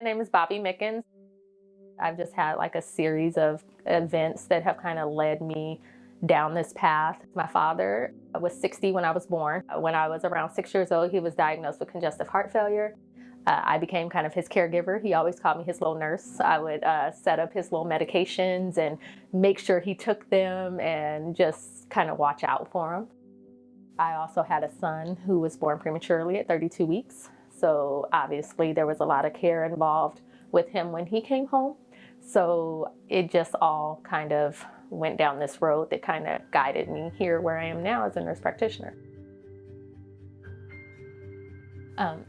name is Bobby Mickens. I've just had like a series of events that have kind of led me down this path. My father was 60 when I was born. When I was around 6 years old, he was diagnosed with congestive heart failure. I became kind of his caregiver. He always called me his little nurse. I would set up his little medications and make sure he took them and just kind of watch out for him. I also had a son who was born prematurely at 32 weeks. So obviously there was a lot of care involved with him when he came home. So it just all kind of went down this road that kind of guided me here where I am now as a nurse practitioner.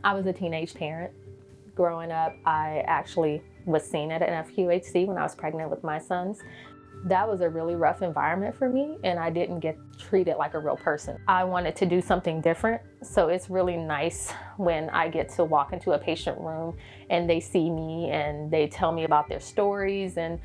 I was a teenage parent. Growing up, I actually was seen at an FQHC when I was pregnant with my sons. That was a really rough environment for me, and I didn't get treated like a real person. I wanted to do something different, so it's really nice when I get to walk into a patient room and they see me and they tell me about their stories and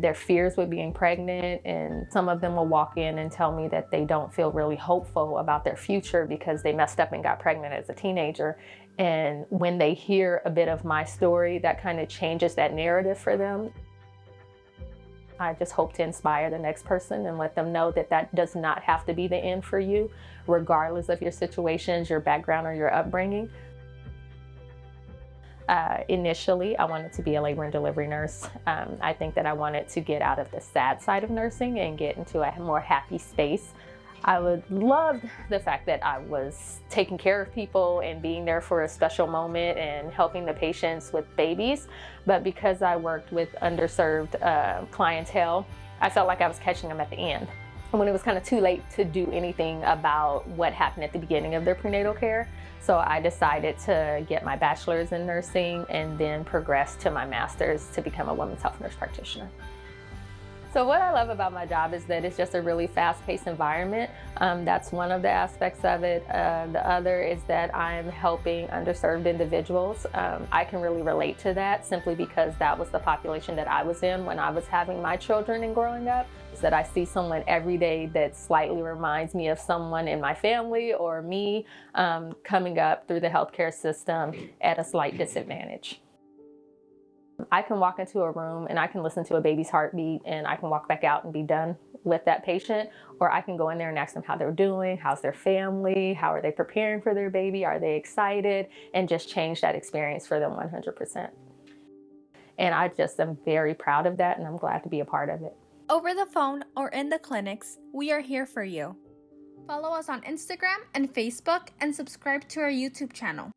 their fears with being pregnant, and some of them will walk in and tell me that they don't feel really hopeful about their future because they messed up and got pregnant as a teenager. And when they hear a bit of my story, that kind of changes that narrative for them. I just hope to inspire the next person and let them know that that does not have to be the end for you, regardless of your situations, your background, or your upbringing. Initially, I wanted to be a labor and delivery nurse. I think that I wanted to get out of the sad side of nursing and get into a more happy space. I would love the fact that I was taking care of people and being there for a special moment and helping the patients with babies. But because I worked with underserved clientele, I felt like I was catching them at the end, when it was kind of too late to do anything about what happened at the beginning of their prenatal care. So I decided to get my bachelor's in nursing and then progress to my master's to become a women's health nurse practitioner. So what I love about my job is that it's just a really fast-paced environment. That's one of the aspects of it. The other is that I'm helping underserved individuals. I can really relate to that simply because that was the population that I was in when I was having my children and growing up. Is that I see someone every day that slightly reminds me of someone in my family or me coming up through the healthcare system at a slight disadvantage. I can walk into a room and I can listen to a baby's heartbeat and I can walk back out and be done with that patient, or I can go in there and ask them how they're doing, how's their family, how are they preparing for their baby, are they excited, and just change that experience for them 100%. And I just am very proud of that, and I'm glad to be a part of it. Over the phone or in the clinics, we are here for you. Follow us on Instagram and Facebook and subscribe to our YouTube channel.